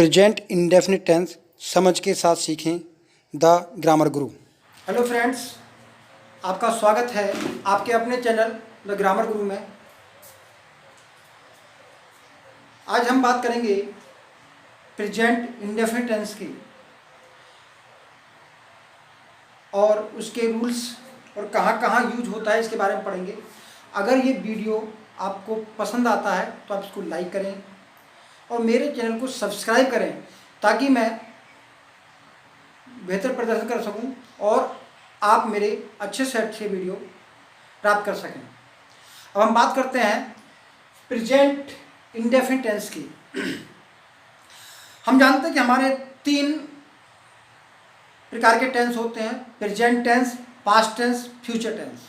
Present indefinite tense समझ के साथ सीखें the grammar Guru. Hello friends, आपका स्वागत है आपके अपने चैनल द ग्रामर गुरु में। आज हम बात करेंगे प्रेजेंट इंडेफिनिट टेंस की और उसके रूल्स और कहाँ कहाँ यूज होता है इसके बारे में पढ़ेंगे। अगर ये वीडियो आपको पसंद आता है तो आप इसको लाइक करें और मेरे चैनल को सब्सक्राइब करें ताकि मैं बेहतर प्रदर्शन कर सकूं और आप मेरे अच्छे से अच्छे वीडियो प्राप्त कर सकें। अब हम बात करते हैं प्रेजेंट इंडेफिनिट टेंस की। हम जानते हैं कि हमारे 3 प्रकार के टेंस होते हैं, present tense, past tense, future tense.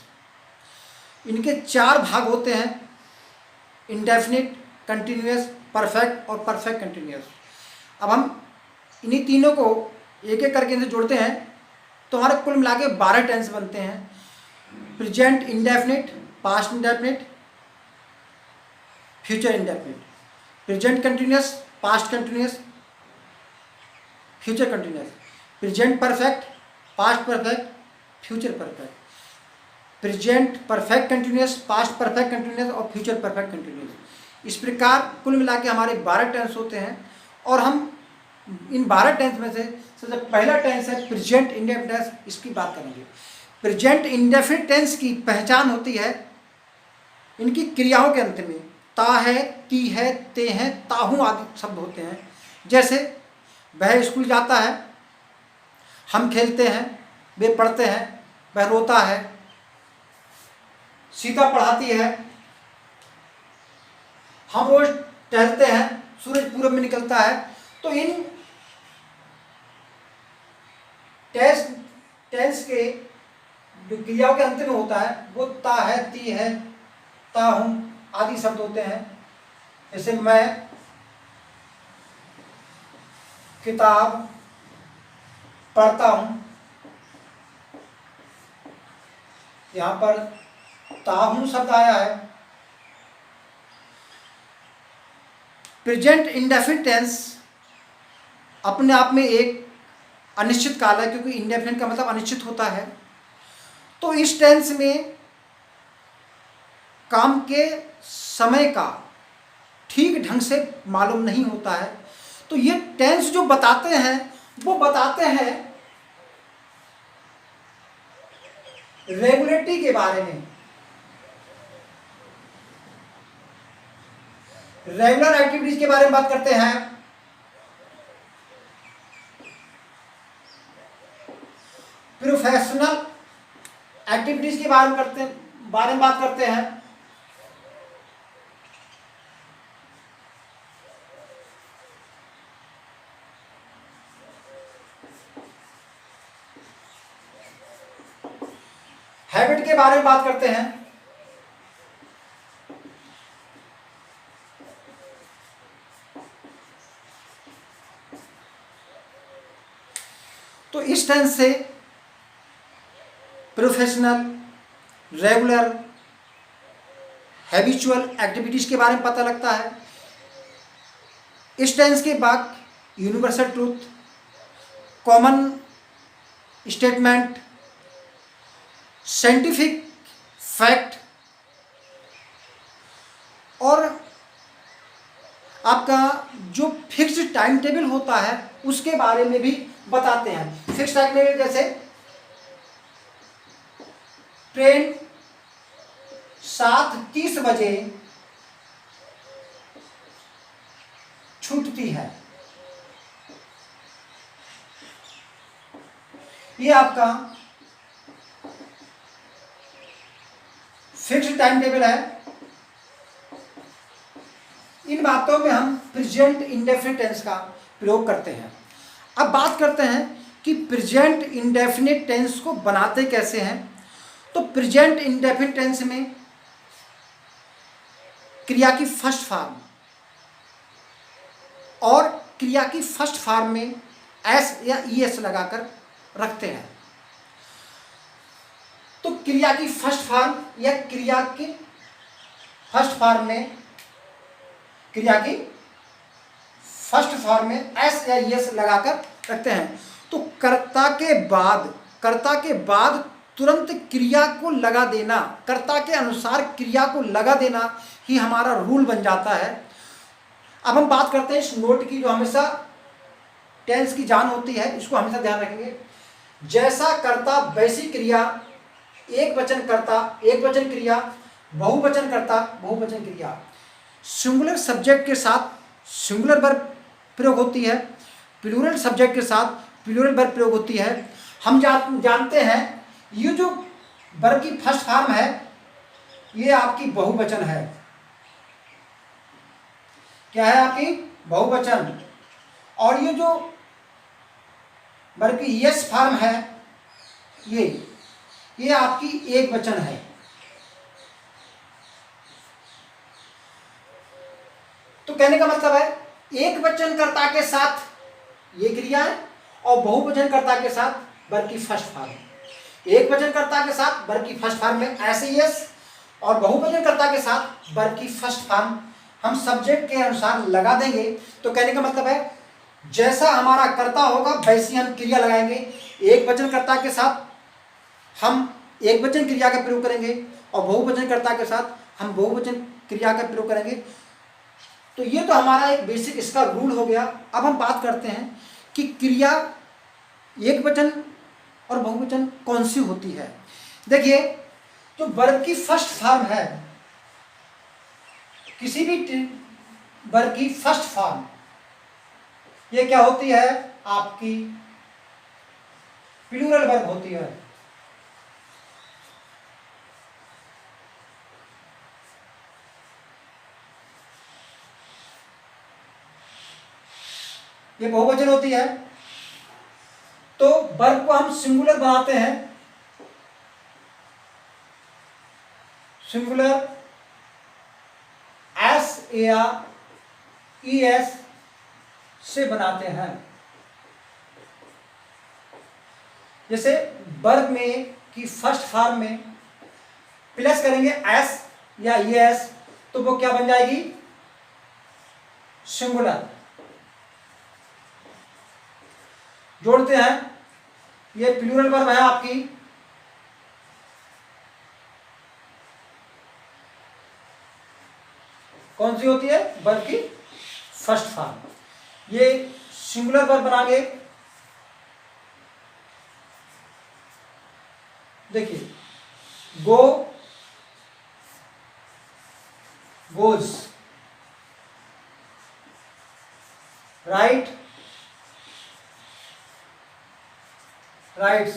इनके 4 भाग होते हैं, इंडेफिनिट, कंटिन्यूअस, परफेक्ट और परफेक्ट कंटिन्यूअस। अब हम इन्हीं तीनों को एक एक करके इनसे जोड़ते हैं तो हमारे कुल मिला के 12 टेंस बनते हैं। Present indefinite, past indefinite, future indefinite, present continuous, past continuous, future continuous, present perfect, past perfect, future perfect, present perfect continuous, past perfect continuous और फ्यूचर परफेक्ट कंटिन्यूअस। इस प्रकार कुल मिला के हमारे 12 टेंस होते हैं और हम इन 12 टेंस में से सबसे पहला टेंस है प्रेजेंट इंडेफिनिट टेंस, इसकी बात करेंगे। प्रेजेंट इंडेफिनिट टेंस की पहचान होती है इनकी क्रियाओं के अंत में ता है, ती है, ते हैं, ताहू आदि शब्द होते हैं। जैसे वह स्कूल जाता है, हम खेलते हैं, वे पढ़ते हैं, वह रोता है, सीता पढ़ाती है, हम रोज टहलते हैं, सूरज पूरब में निकलता है। तो इन टेंस के जो क्रियाओं के अंत में होता है वो ता है, ती है, ता हूं आदि शब्द होते हैं। जैसे मैं किताब पढ़ता हूं, यहां पर ता हूं शब्द आया है। प्रेजेंट इंडेफिनिट टेंस अपने आप में एक अनिश्चित काल है, क्योंकि इंडेफिनिट का मतलब अनिश्चित होता है। तो इस टेंस में काम के समय का ठीक ढंग से मालूम नहीं होता है। तो ये टेंस जो बताते हैं वो बताते हैं रेगुलेटरी के बारे में, रेगुलर एक्टिविटीज के बारे में बात करते हैं, प्रोफेशनल एक्टिविटीज के बारे में बात करते हैं, हैबिट के बारे में बात करते हैं, तो इस टेंस से प्रोफेशनल, रेगुलर, हैबिचुअल एक्टिविटीज के बारे में पता लगता है। इस टेंस के बाद universal truth, common statement, scientific fact और आपका जो फिक्स्ड टाइम टेबल होता है उसके बारे में भी बताते हैं। फिक्स्ड टाइम टेबल जैसे ट्रेन 7:30 बजे छूटती है, ये आपका फिक्स्ड टाइम टेबल है। इन बातों में हम प्रेजेंट इंडेफिनिट टेंस का प्रयोग करते हैं। अब बात करते हैं कि प्रेजेंट इंडेफिनिट टेंस को बनाते कैसे हैं। तो प्रेजेंट इंडेफिनिट टेंस में क्रिया की फर्स्ट फॉर्म और क्रिया की फर्स्ट फॉर्म में एस या ईएस लगाकर रखते हैं। तो क्रिया की फर्स्ट फॉर्म या क्रिया की फर्स्ट फॉर्म में क्रिया की फर्स्ट फॉर्म में एस या एस लगाकर रखते हैं। तो कर्ता के बाद तुरंत क्रिया को लगा देना, कर्ता के अनुसार क्रिया को लगा देना ही हमारा रूल बन जाता है। अब हम बात करते हैं इस नोट की, जो हमेशा टेंस की जान होती है, इसको हमेशा ध्यान रखेंगे। जैसा कर्ता वैसी क्रिया, एक वचन कर्ता एक वचन क्रिया, बहुवचन कर्ता बहुवचन क्रिया। सिंगुलर सब्जेक्ट के साथ सिंगुलर वर्ब प्रयोग होती है, प्लूरल सब्जेक्ट के साथ प्लूरल वर्ब प्रयोग होती है। हम जानते हैं ये जो वर्ब की फर्स्ट फॉर्म है ये आपकी बहुवचन है। क्या है? आपकी बहुवचन। और ये जो वर्ब की यस फॉर्म है ये आपकी एक वचन है। तो कहने का मतलब है एक वचन कर्ता के साथ ये क्रिया है और बहुवचन कर्ता के साथ वर्ब की फर्स्ट फॉर्म। एक वचन कर्ता के साथ वर्ब की फर्स्ट फॉर्म में एस एस और बहुवचन कर्ता के साथ वर्ब की फर्स्ट फॉर्म हम सब्जेक्ट के अनुसार लगा देंगे। तो कहने का मतलब है जैसा हमारा कर्ता होगा वैसी हम क्रिया लगाएंगे। एक वचन कर्ता के साथ हम एक वचन क्रिया का प्रयोग करेंगे और बहुवचन कर्ता के साथ हम बहुवचन क्रिया का प्रयोग करेंगे। तो ये तो हमारा एक बेसिक इसका रूल हो गया। अब हम बात करते हैं कि क्रिया एक वचन और बहुवचन कौन सी होती है। देखिए, जो वर्ब की फर्स्ट फॉर्म है, किसी भी वर्ब की फर्स्ट फॉर्म ये क्या होती है? आपकी प्लूरल वर्ब होती है। ये बहुवचन होती है। तो वर्ब को हम सिंगुलर बनाते हैं, सिंगुलर एस या ई एस से बनाते हैं। जैसे वर्ब में की फर्स्ट फॉर्म में प्लस करेंगे एस या ई एस तो वो क्या बन जाएगी? सिंगुलर। जोड़ते हैं, ये प्लूरल वर्ब है आपकी। कौन सी होती है? वर्ब की फर्स्ट फॉर्म। ये सिंगुलर वर्ब बनाएंगे। देखिए, गो goes, right rights,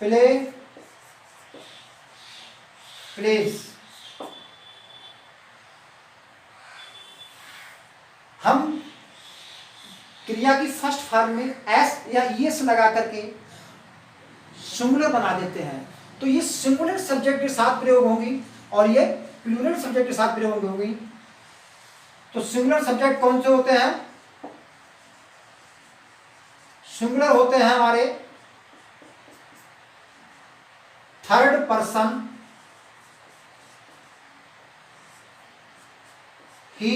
play place. हम क्रिया की फर्स्ट फॉर्म में एस या एस लगा करके सिंगुलर बना देते हैं। तो ये सिंगुलर सब्जेक्ट के साथ प्रयोग होंगी और ये प्लूरल सब्जेक्ट के साथ प्रयोग होंगी। तो सिंगुलर सब्जेक्ट कौन से होते हैं? सिंगुलर होते हैं हमारे third person, he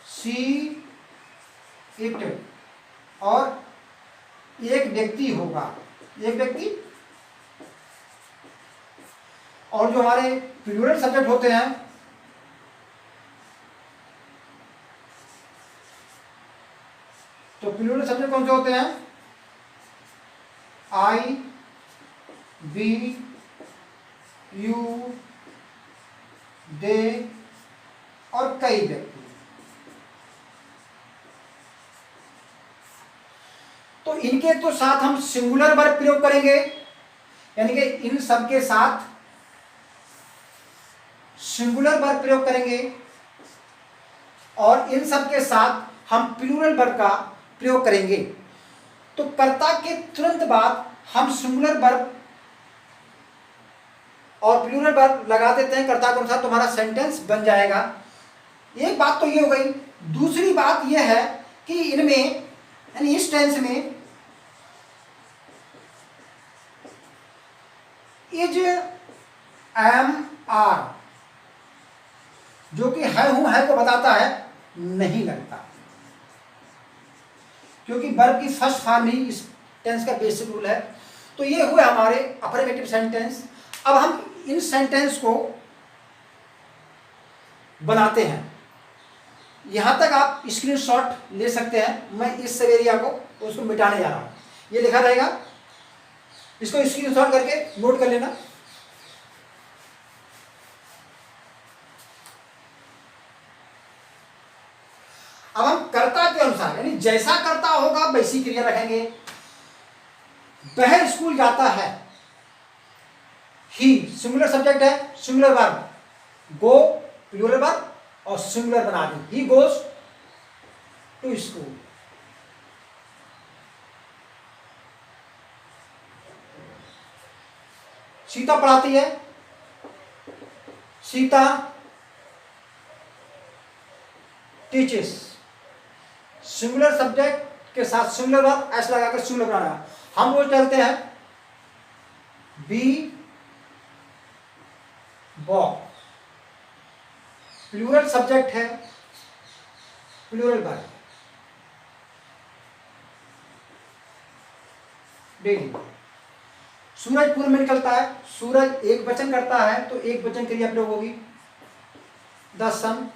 see it, और एक व्यक्ति होगा, एक व्यक्ति। और जो हमारे प्लूरल सब्जेक्ट होते हैं तो प्लूरल सब्जेक्ट कौन से होते हैं? आई, वी, यू, दे और कई व्यक्ति। तो इनके तो साथ हम सिंगुलर वर्ब प्रयोग करेंगे, यानी कि इन सब के साथ सिंगुलर वर्ब प्रयोग करेंगे और इन सब के साथ हम प्लूरल वर्ब का प्रयोग करेंगे। तो कर्ता के तुरंत बाद हम सिंगुलर वर्ब और प्लूरल वर्ब लगा देते हैं कर्ता के अनुसार, तुम्हारा सेंटेंस बन जाएगा। एक बात तो ये हो गई। दूसरी बात यह है कि इनमें यानी इस टेंस में इज, एम, आर जो कि है हूं है को बताता है, नहीं लगता, क्योंकि वर्ब की फर्स्ट फॉर्म ही इस टेंस का बेसिक रूल है। तो ये हुए हमारे अफर्मेटिव सेंटेंस। अब हम इन सेंटेंस को बनाते हैं। यहां तक आप स्क्रीनशॉट ले सकते हैं। मैं इस सब एरिया को उसको मिटाने जा रहा हूं, ये लिखा रहेगा, इसको स्क्रीनशॉट करके नोट कर लेना। अब हम कर्ता के अनुसार, यानी जैसा कर्ता होगा वैसी क्रिया रखेंगे। वह स्कूल जाता है, ही सिंगुलर सब्जेक्ट है, singular verb, go plural verb और सिंगुलर बना दी, he goes to school. Sita पढ़ाती है, सीता टीचेस, सिंगुलर सब्जेक्ट के साथ सिंगुलर वर्ब एस लगाकर सिंगुलर बनाना। हम रोज चलते हैं, बी वॉक, प्लूरल सब्जेक्ट है, प्लूरल वर्ब, डेली। सूरज पूर्व में निकलता है, सूरज एक वचन करता है तो एक वचन क्रिया प्रयोग होगी, the sun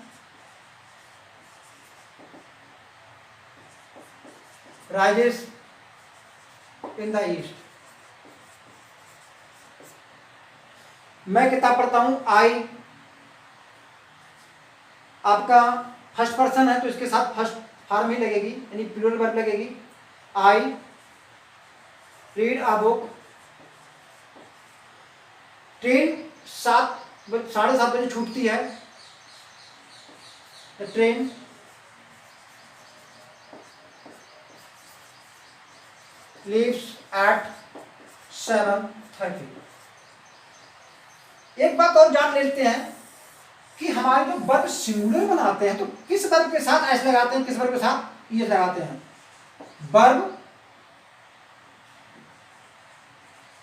rises in the east. मैं किताब पढ़ता हूं, आई आपका फर्स्ट पर्सन है तो इसके साथ फर्स्ट फॉर्म ही लगेगी, यानी प्लूरल वर्ब लगेगी। I read a book. Train 7:30 बजे छूटती है, ट्रेन लीव्स एट 7:30। एक बात और जान लेते हैं कि हमारे जो वर्ब सिंगुलर बनाते हैं तो किस वर्ब के साथ एस लगाते हैं, किस वर्ब के साथ ये लगाते हैं। वर्ब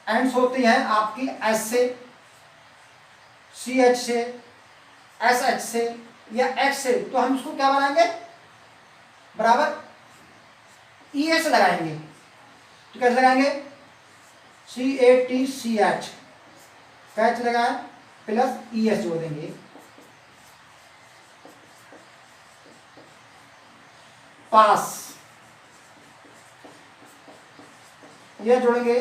एंड्स होती हैं आपकी एस से, सी एच से, एस एच से या एक्स से, तो हम इसको क्या बनाएंगे, बराबर ई एस लगाएंगे। तो कैसे लगाएंगे, C A T C H, catch लगाए प्लस ई एस जोड़ देंगे, पास, यह जोड़ेंगे,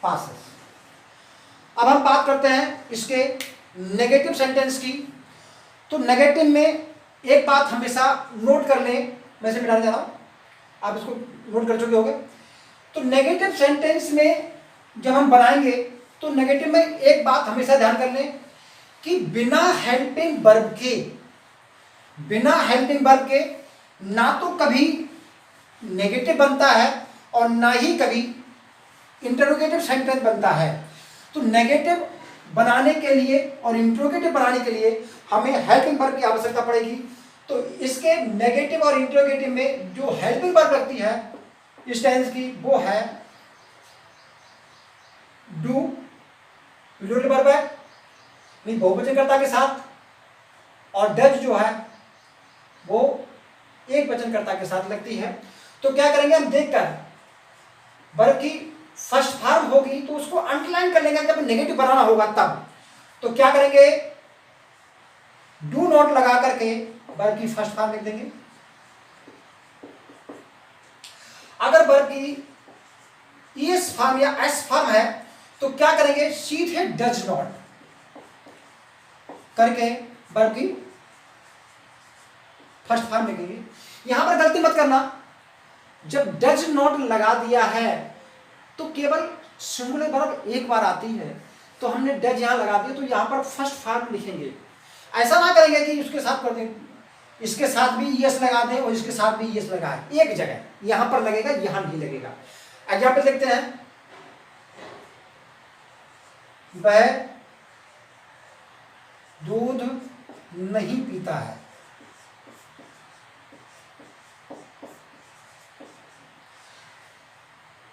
पासेस। अब हम बात करते हैं इसके नेगेटिव सेंटेंस की। तो नेगेटिव में एक बात हमेशा नोट कर लें, मैं इसे मिटाने जा रहा हूं, आप इसको नोट कर चुके होंगे। तो नेगेटिव सेंटेंस में जब हम बनाएंगे तो नेगेटिव में एक बात हमेशा ध्यान कर लें कि बिना हेल्पिंग वर्ब के, बिना हेल्पिंग वर्ब के ना तो कभी नेगेटिव बनता है और ना ही कभी इंटरोगेटिव सेंटेंस बनता है। तो नेगेटिव बनाने के लिए और इंटरोगेटिव बनाने के लिए हमें हेल्पिंग वर्ब की आवश्यकता पड़ेगी। तो इसके नेगेटिव और इंटरोगेटिव में जो हेल्पिंग वर्ब लगती है इस टेंस की, वो है डू, प्लूरल वर्ब है, नहीं बहुवचनकर्ता के साथ, और डज जो है वो एक वचनकर्ता के साथ लगती है। तो क्या करेंगे हम, देखकर वर्ब की फर्स्ट फॉर्म होगी तो उसको अंडरलाइन कर लेंगे जब नेगेटिव बनाना होगा तब। तो क्या करेंगे, डू नॉट लगा करके वर्ब की फर्स्ट फॉर्म लिख देंगे। अगर वर्ब की ईएस फॉर्म या एस फॉर्म है तो क्या करेंगे, सीधे डज नॉट करके वर्ब की फर्स्ट फॉर्म लिखेंगे। यहां पर गलती मत करना, जब डज नॉट लगा दिया है तो केवल सिंगुलर वर्ब एक बार आती है, तो हमने डज यहां लगा दिया तो यहां पर फर्स्ट फॉर्म लिखेंगे। ऐसा ना करेंगे कि उसके साथ कर दें, इसके साथ भी यस लगा दें और इसके साथ भी यस लगाएं, एक जगह यहां पर लगेगा, यहां नहीं लगेगा। एग्जाम्पल देखते हैं, वह दूध नहीं पीता है,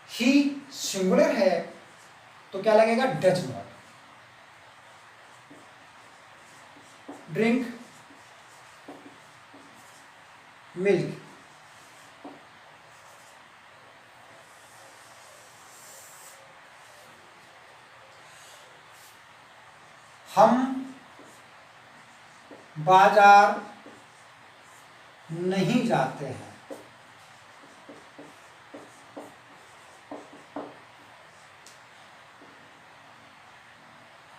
ही सिंगुलर है तो क्या लगेगा, डज नॉट। Drink milk. हम बाजार नहीं जाते हैं।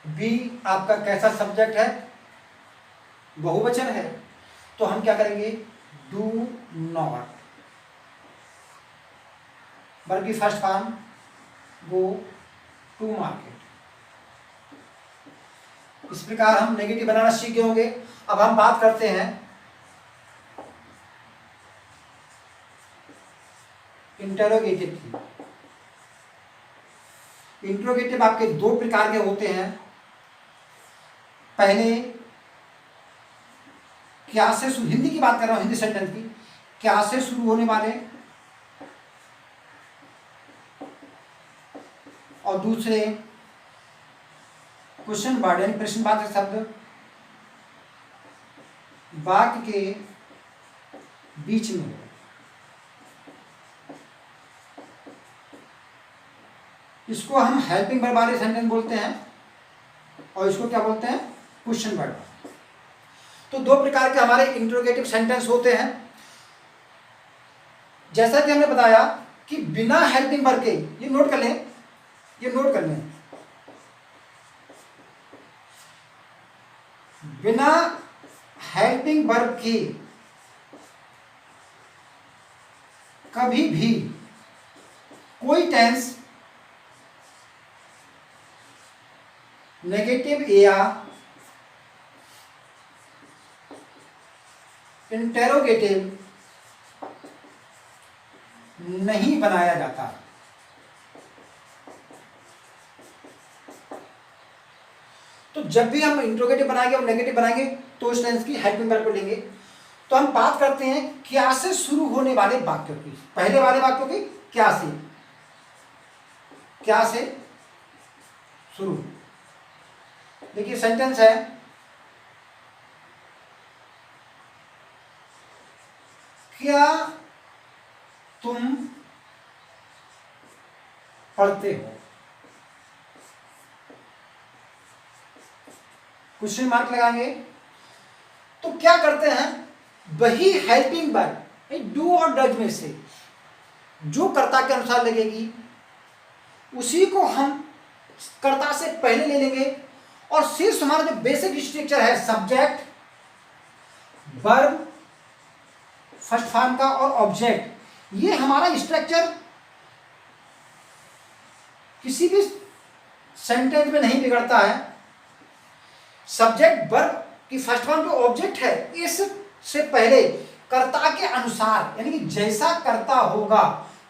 बी आपका कैसा सब्जेक्ट है? बहुवचन है, तो हम क्या करेंगे? Do not. वर्ब की first form go to market. इस प्रकार हम नेगेटिव बनाना सीख गए होंगे। अब हम बात करते हैं इंटरोगेटिव की। इंटरोगेटिव आपके दो प्रकार के होते हैं। पहले क्या से शुरू, हिंदी की बात कर रहा हूं, हिंदी सेंटेंस की, क्या से शुरू होने वाले, और दूसरे क्वेश्चन वर्ड यानी प्रश्नवाचक शब्द वाक्य के बीच में हो। इसको हम हेल्पिंग वर्ब वाले सेंटेंस बोलते हैं और इसको क्या बोलते हैं? Question word. तो दो प्रकार के हमारे इंटरोगेटिव सेंटेंस होते हैं। जैसा कि हमने बताया कि बिना हेल्पिंग वर्ब के, ये नोट कर लें, ये नोट कर लें, बिना हेल्पिंग वर्ब के कभी भी कोई टेंस नेगेटिव या इंटेरोगेटिव नहीं बनाया जाता। तो जब भी हम इंट्रोगेटिव बनाएंगे और नेगेटिव बनाएंगे तो उस टेंस की हेल्पिंग वर्ब को लेंगे। तो हम बात करते हैं क्या से शुरू होने वाले वाक्यों की। पहले वाले वाक्यों की क्या से, क्या से शुरू। देखिए सेंटेंस है, क्या तुम पढ़ते हो? क्वेश्चन मार्क लगाएंगे। तो क्या करते हैं? वही हेल्पिंग वर्ब डू और डज में से जो कर्ता के अनुसार लगेगी उसी को हम कर्ता से पहले ले लेंगे और सिर्फ हमारा जो बेसिक स्ट्रक्चर है सब्जेक्ट, वर्ब, फर्स्ट फॉर्म का और ऑब्जेक्ट, ये हमारा स्ट्रक्चर किसी भी सेंटेंस में नहीं बिगड़ता है। सब्जेक्ट, वर्ब की फर्स्ट फॉर्म जो ऑब्जेक्ट है इससे पहले कर्ता के अनुसार यानी कि जैसा कर्ता होगा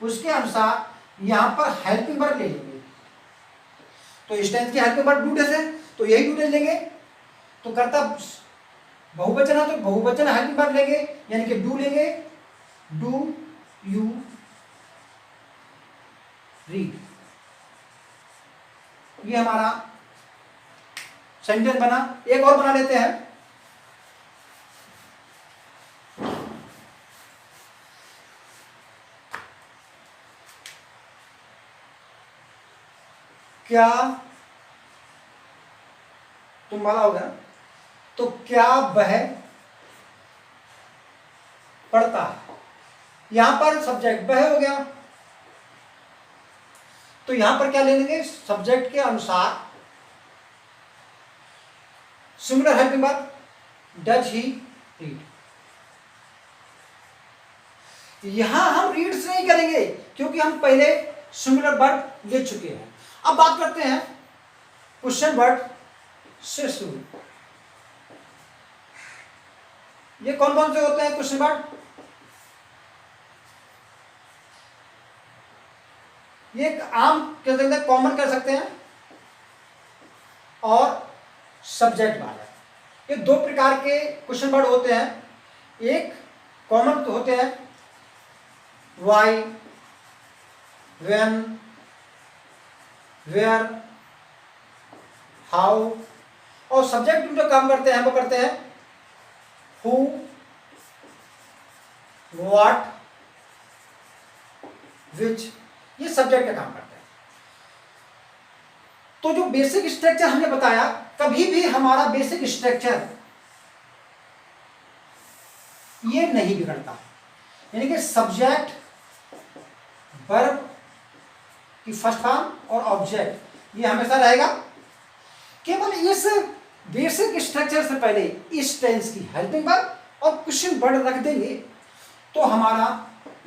उसके अनुसार यहां पर हेल्पिंग वर्ब ले लेंगे। तो इस टेंस की हेल्पिंग वर्ब डू डज है तो यही डू डज लेंगे। तो कर्ता बहुवचन है तो बहुवचन हेल्पिंग वर्ब लेंगे यानी कि डू लेंगे, डू यू रीड। ये हमारा सेंटेंस बना। एक और बना लेते हैं। क्या तुम वाला हो गया। तो क्या वह पढ़ता है, यहां पर सब्जेक्ट वह हो गया। तो यहां पर क्या ले लेंगे? सब्जेक्ट के अनुसार singular helping verb does he read. यहां हम रीड्स नहीं करेंगे क्योंकि हम पहले सिंगुलर वर्ब ले चुके हैं। अब बात करते हैं क्वेश्चन वर्ड से शुरू। ये कौन कौन से होते हैं क्वेश्चन वर्ड? ये एक आम कह सकते हैं, कॉमन कर सकते हैं और सब्जेक्ट वाला। ये दो प्रकार के क्वेश्चन वर्ड होते हैं। एक कॉमन तो होते हैं वाई, व्हेन, वेयर, हाउ, और सब्जेक्ट जो काम करते हैं वो करते हैं हु, व्हाट, विच, ये सब्जेक्ट का काम करते हैं। तो जो बेसिक स्ट्रक्चर हमने बताया, कभी भी हमारा बेसिक स्ट्रक्चर ये नहीं बिगड़ता, यानी कि सब्जेक्ट, वर्ब की फर्स्ट फॉर्म और ऑब्जेक्ट ये हमेशा रहेगा। केवल इस बेसिक स्ट्रक्चर से पहले इस टेंस की हेल्पिंग वर्ब और क्वेश्चन वर्ड रख देंगे तो हमारा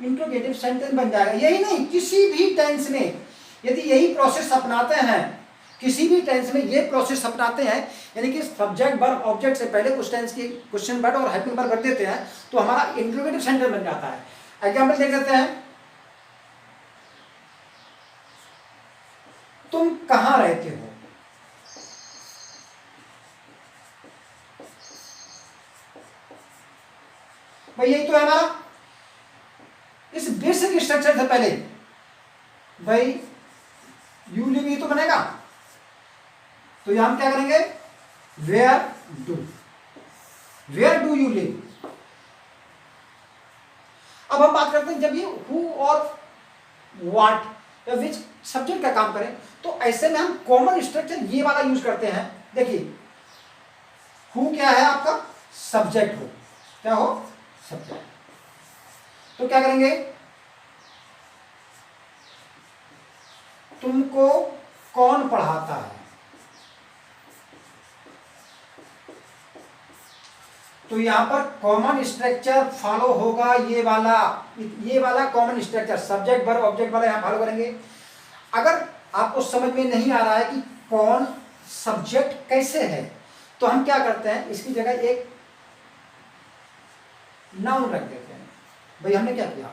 इंट्रोगेटिव सेंटेंस बन जाएगा। यही नहीं, किसी भी टेंस में यदि यही प्रोसेस अपनाते हैं, किसी भी टेंस में ये प्रोसेस अपनाते हैं, यानी कि सब्जेक्ट वर्ब ऑब्जेक्ट से पहले उस टेंस की क्वेश्चन वर्ड और हेल्पिंग वर्ब रख देते हैं तो हमारा इंट्रोगेटिव सेंटेंस बन जाता है। एग्जाम्पल देख लेते हैं, तुम कहां रहते हो? भाई यही तो है हमारा। इस बेसिक स्ट्रक्चर से पहले भाई यू लिव ही तो बनेगा, तो यहां हम क्या करेंगे? Where do you live. अब हम बात करते हैं जब ये हु और व्हाट या विच सब्जेक्ट का काम करें तो ऐसे में हम कॉमन स्ट्रक्चर ये वाला यूज करते हैं। देखिए हु क्या है आपका? सब्जेक्ट हो, क्या हो? सब्जेक्ट। तो क्या करेंगे? तुमको कौन पढ़ाता है? तो यहां पर कॉमन स्ट्रक्चर फॉलो होगा, ये वाला common structure subject verb object वाला यहां फॉलो करेंगे। अगर आपको समझ में नहीं आ रहा है कि कौन सब्जेक्ट कैसे है तो हम क्या करते हैं, इसकी जगह एक नाउन रख देते हैं। भाई हमने क्या किया,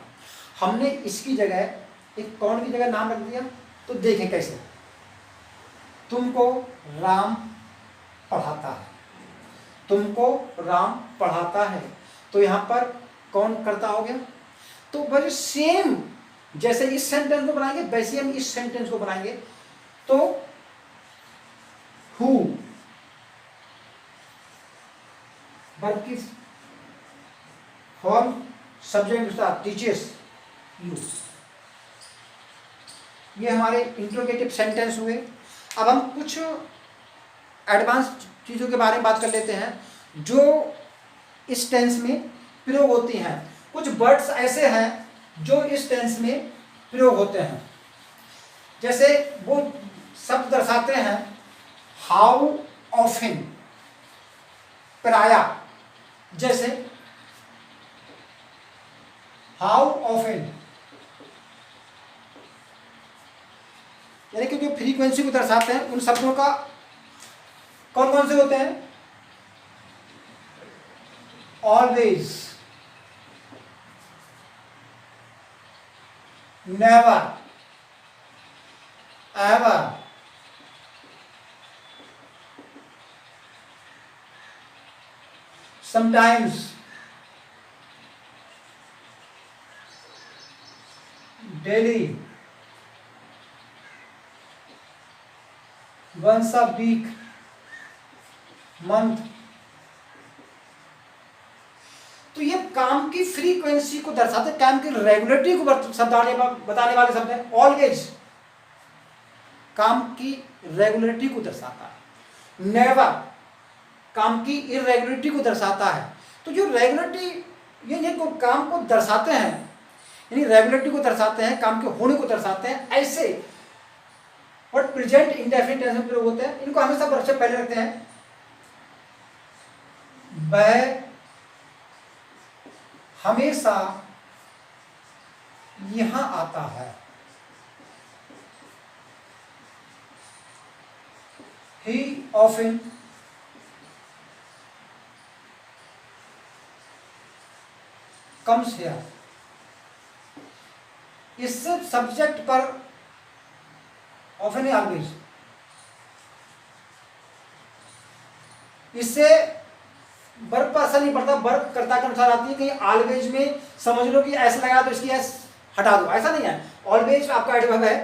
हमने इसकी जगह एक कौन की जगह नाम रख दिया। तो देखें कैसे, तुमको राम पढ़ाता है, तुमको राम पढ़ाता है, तो यहां पर कौन करता हो गया। तो भाई सेम जैसे इस सेंटेंस को बनाएंगे वैसे हम इस सेंटेंस को बनाएंगे। तो हु वर्ब की फॉर्म सब्जेक्ट के साथ टीचर्स यू, ये हमारे इंट्रोगेटिव सेंटेंस हुए। अब हम कुछ एडवांस चीज़ों के बारे में बात कर लेते हैं जो इस टेंस में प्रयोग होती हैं। कुछ वर्ड्स ऐसे हैं जो इस टेंस में प्रयोग होते हैं, जैसे वो शब्द दर्शाते हैं हाउ ऑफन, प्रायः, जैसे हाउ ऑफन, यानी कि जो फ्रीक्वेंसी को दर्शाते हैं उन शब्दों का कौन कौन से होते हैं? Always, never, ever, sometimes, daily, once a week, month. तो ये काम की फ्रीक्वेंसी को दर्शाते, काम की रेगुलरिटी को बताने वाले शब्द हैं। ऑलवेज काम की रेगुलरिटी को दर्शाता है, नेवर काम की इरेगुलरिटी को दर्शाता है। तो जो रेगुलरिटी ये काम को दर्शाते हैं, यानी रेगुलरिटी को दर्शाते हैं, काम के होने को दर्शाते हैं, ऐसे और प्रेजेंट इंडेफिनिट टेंस में प्रयोग होते हैं। इनको हमेशा वर्ब से पहले रखते हैं। वह हमेशा यहां आता है, he often comes here। इससे सब्जेक्ट पर ऑफन या ऑलवेज, इससे वर्ब पर असर नहीं पड़ता, वर्ब कर्ता के अनुसार आती है। कहीं ऑलवेज में समझ लो कि ऐसा लगा तो इसकी एस हटा दो, ऐसा नहीं है। ऑलवेज आपका एडवर्ब है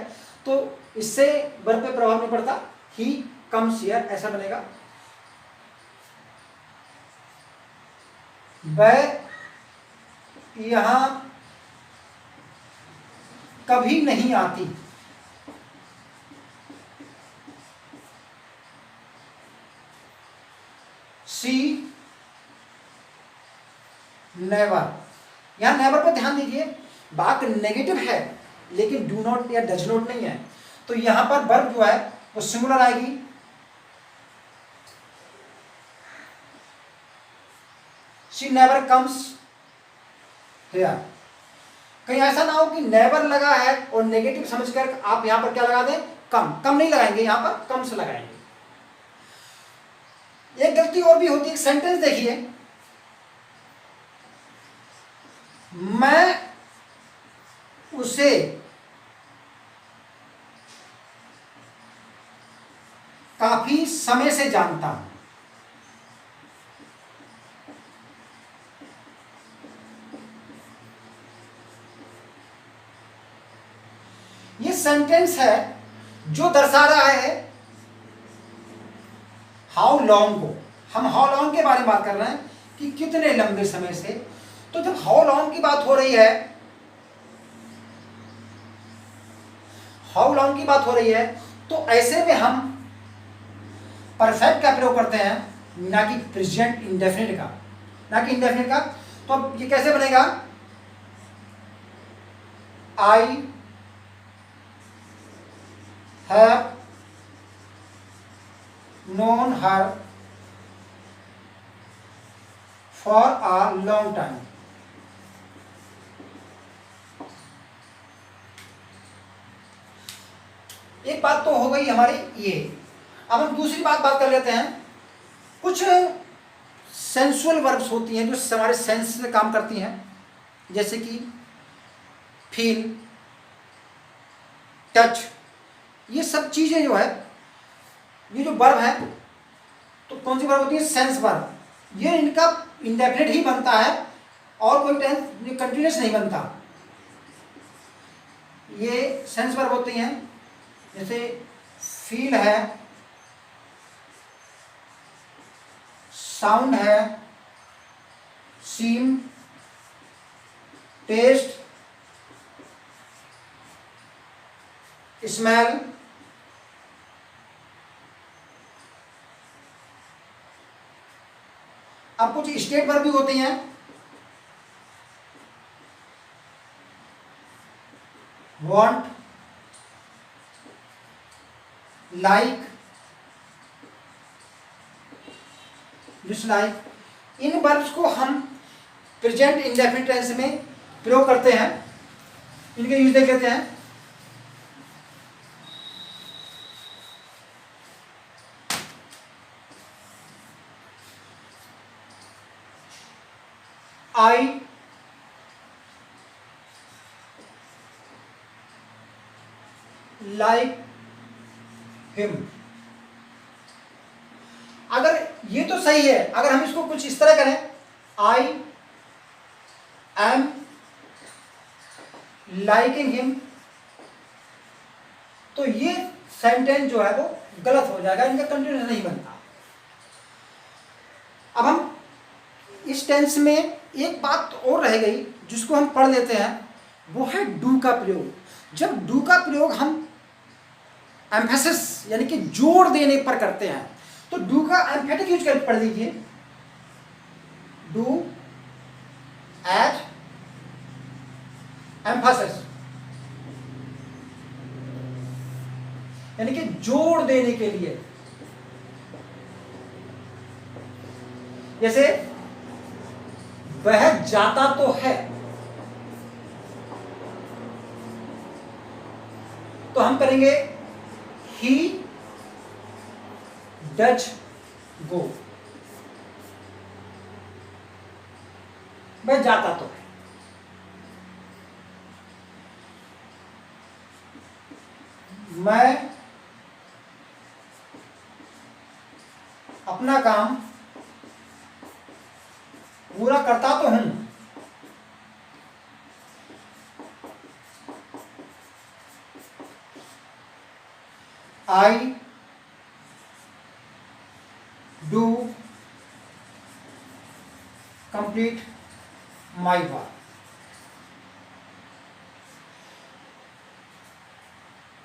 तो इससे वर्ब पे प्रभाव नहीं पड़ता, ही कम्स हियर ऐसा बनेगा। वह यहाँ कभी नहीं आती। She never. यहां नेवर पर ध्यान दीजिए, वाक्य नेगेटिव है लेकिन डू नॉट या डज नॉट नहीं है, तो यहां पर वर्ब जो है वो सिंगुलर आएगी। She never comes here. कहीं ऐसा ना हो कि नेवर लगा है और नेगेटिव समझकर आप यहां पर क्या लगा दें, कम। कम नहीं लगाएंगे, यहां पर कम से लगाएंगे। एक गलती और भी होती है, सेंटेंस देखिए, मैं उसे काफी समय से जानता हूं। ये सेंटेंस है जो दर्शा रहा है हाउ लॉन्ग को। हम हाउ लॉन्ग के बारे में बात कर रहे हैं कि कितने लंबे समय से। तो जब हाउ लॉन्ग की बात हो रही है, हाउ लॉन्ग की बात हो रही है, तो ऐसे में हम परफेक्ट का प्रयोग करते हैं, ना कि प्रेजेंट इंडेफिनिट का, ना कि इंडेफिनिट का। तो अब ये कैसे बनेगा, I have known her for a long time। एक बात तो हो गई हमारी ये। अब हम दूसरी बात कर लेते हैं। कुछ सेंसुअल वर्ब्स होती हैं जो हमारे सेंस से काम करती हैं, जैसे कि फील, टच। ये सब चीजें जो है, ये जो वर्ब है, तो कौन सी वर्ब होती है, सेंस वर्ब। ये इनका इंडेफिनिट ही बनता है और कोई टेंस कंटिन्यूस नहीं बनता। ये सेंस वर्ब होती हैं, जैसे फील है, साउंड है, सीम, टेस्ट, स्मेल, अब कुछ स्टेट वर्ब भी होती हैं, वांट, लाइक, डिसलाइक। इन वर्ब्स को हम प्रेजेंट इंडेफिनिट टेंस में प्रयोग करते हैं। इनके यूज देख लेते हैं। I like him. अगर ये तो सही है, अगर हम इसको कुछ इस तरह करें, आई एम लाइकिंग हिम, तो ये सेंटेंस जो है वो गलत हो जाएगा, इनका कंटिन्यूस नहीं बनता। अब हम इस टेंस में एक बात और रह गई जिसको हम पढ़ लेते हैं, वो है डू का प्रयोग। जब डू का प्रयोग हम एम्फेसिस यानी कि जोर देने पर करते हैं, तो डू का एम्फेटिक यूज कर पढ़ लीजिए, डू एट एम्फेसिस, यानी कि जोर देने के लिए। जैसे वह जाता तो है, तो हम करेंगे ही डज गो। वह जाता तो है। मैं अपना काम पूरा करता तो हूं। I do complete my work.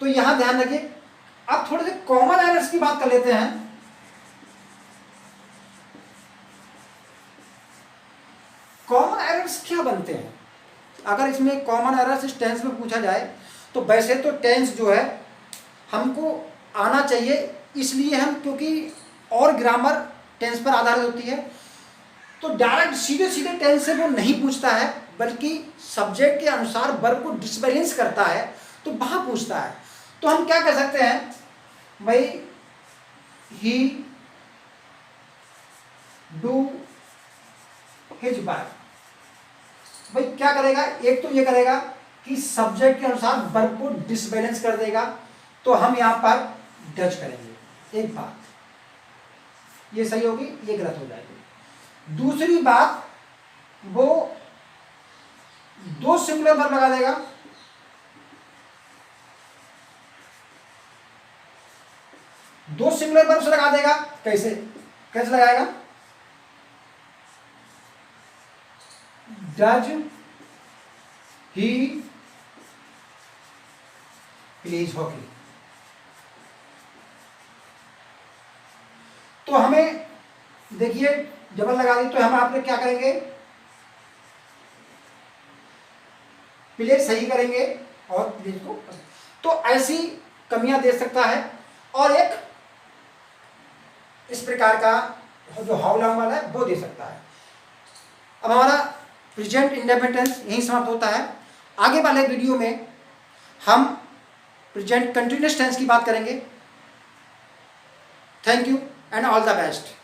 तो यहां ध्यान रखिए। अब थोड़े से कॉमन एरर्स की बात कर लेते हैं। कॉमन एरर्स क्या बनते हैं? अगर इसमें कॉमन एरर्स इस टेंस में पूछा जाए तो वैसे तो टेंस जो है हमको आना चाहिए, इसलिए हम, क्योंकि और ग्रामर टेंस पर आधारित होती है, तो डायरेक्ट सीधे सीधे टेंस से वो नहीं पूछता है, बल्कि सब्जेक्ट के अनुसार वर्ब को डिसबैलेंस करता है, तो वहां पूछता है। तो हम क्या कह सकते हैं भाई, ही डू हिज वर्क। भाई क्या करेगा? एक तो ये करेगा कि सब्जेक्ट के अनुसार वर्ब को डिसबैलेंस कर देगा, तो हम यहां पर डज करेंगे। एक बात ये सही होगी, ये गलत हो जाएगी। दूसरी बात, वो दो सिंगुलर वर्ब लगा देगा, दो सिंगुलर वर्ब लगा देगा। कैसे कैसे लगाएगा? Does he plays hockey. तो हमें देखिए जबल लगा दी, तो हम आपने क्या करेंगे? प्लेज सही करेंगे और प्लेज को, तो ऐसी कमियां दे सकता है। और एक इस प्रकार का जो हाउलाम वाला है वो दे सकता है। अब हमारा प्रेजेंट इंडेफिनिट टेंस यहीं समाप्त होता है। आगे वाले वीडियो में हम प्रेजेंट कंटिन्यूअस टेंस की बात करेंगे। Thank you and all the best.